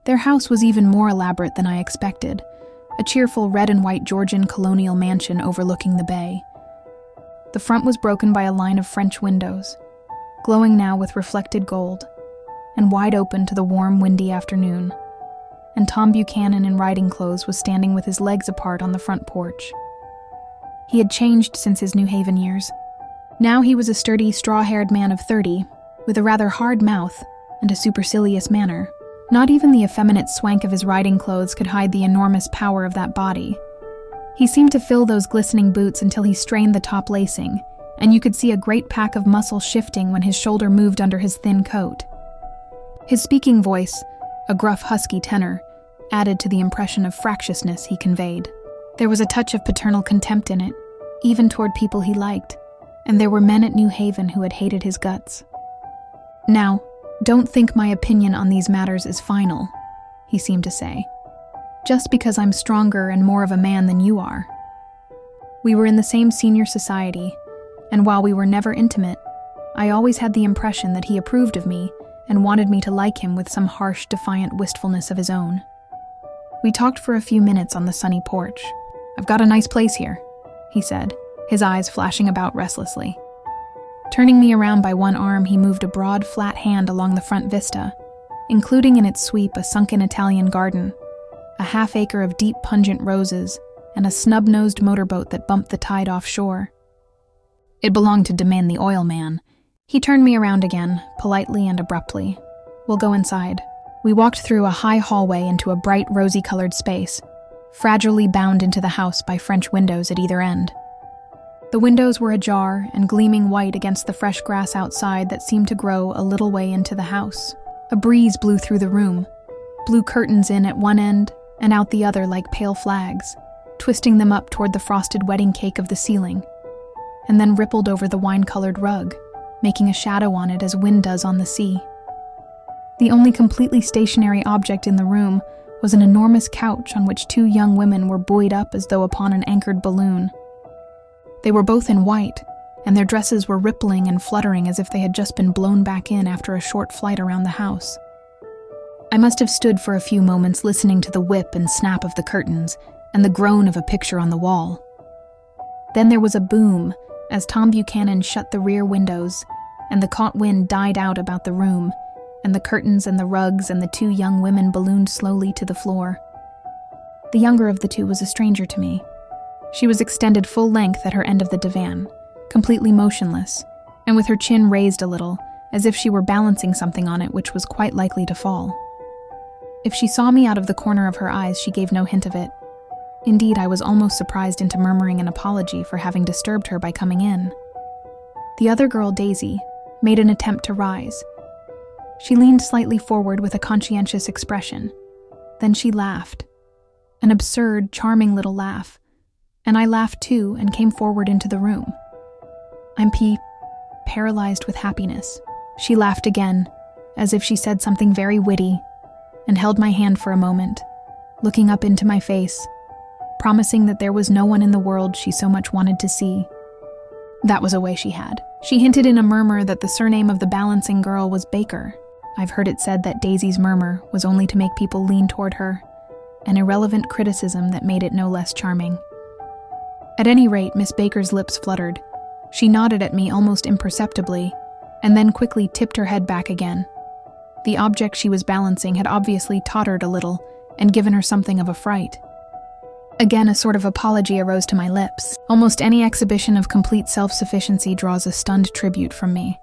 Their house was even more elaborate than I expected, a cheerful red and white Georgian colonial mansion overlooking the bay. The front was broken by a line of French windows, glowing now with reflected gold, and wide open to the warm, windy afternoon. And Tom Buchanan in riding clothes was standing with his legs apart on the front porch. He had changed since his New Haven years. Now he was a sturdy, straw-haired man of 30, with a rather hard mouth and a supercilious manner. Not even the effeminate swank of his riding clothes could hide the enormous power of that body. He seemed to fill those glistening boots until he strained the top lacing, and you could see a great pack of muscle shifting when his shoulder moved under his thin coat. His speaking voice, a gruff husky tenor, added to the impression of fractiousness he conveyed. There was a touch of paternal contempt in it, even toward people he liked, and there were men at New Haven who had hated his guts. "Now, don't think my opinion on these matters is final," he seemed to say, "just because I'm stronger and more of a man than you are." We were in the same senior society, and while we were never intimate, I always had the impression that he approved of me and wanted me to like him with some harsh, defiant wistfulness of his own. We talked for a few minutes on the sunny porch. "I've got a nice place here," he said, his eyes flashing about restlessly. Turning me around by one arm, he moved a broad, flat hand along the front vista, including in its sweep a sunken Italian garden, a half-acre of deep, pungent roses, and a snub-nosed motorboat that bumped the tide offshore. It belonged to Demand the oil man. He turned me around again, politely and abruptly. "We'll go inside." We walked through a high hallway into a bright, rosy-colored space, fragilely bound into the house by French windows at either end. The windows were ajar and gleaming white against the fresh grass outside that seemed to grow a little way into the house. A breeze blew through the room, blew curtains in at one end and out the other like pale flags, twisting them up toward the frosted wedding cake of the ceiling, and then rippled over the wine-colored rug, making a shadow on it as wind does on the sea. The only completely stationary object in the room was an enormous couch on which two young women were buoyed up as though upon an anchored balloon. They were both in white, and their dresses were rippling and fluttering as if they had just been blown back in after a short flight around the house. I must have stood for a few moments listening to the whip and snap of the curtains and the groan of a picture on the wall. Then there was a boom as Tom Buchanan shut the rear windows, and the caught wind died out about the room, and the curtains and the rugs and the two young women ballooned slowly to the floor. The younger of the two was a stranger to me. She was extended full length at her end of the divan, completely motionless, and with her chin raised a little, as if she were balancing something on it which was quite likely to fall. If she saw me out of the corner of her eyes, she gave no hint of it. Indeed, I was almost surprised into murmuring an apology for having disturbed her by coming in. The other girl, Daisy, made an attempt to rise. She leaned slightly forward with a conscientious expression. Then she laughed. An absurd, charming little laugh. And I laughed too and came forward into the room. I'm paralyzed with happiness. She laughed again, as if she said something very witty, and held my hand for a moment, looking up into my face, promising that there was no one in the world she so much wanted to see. That was a way she had. She hinted in a murmur that the surname of the balancing girl was Baker. I've heard it said that Daisy's murmur was only to make people lean toward her, an irrelevant criticism that made it no less charming. At any rate, Miss Baker's lips fluttered. She nodded at me almost imperceptibly, and then quickly tipped her head back again. The object she was balancing had obviously tottered a little and given her something of a fright. Again, a sort of apology arose to my lips. Almost any exhibition of complete self-sufficiency draws a stunned tribute from me.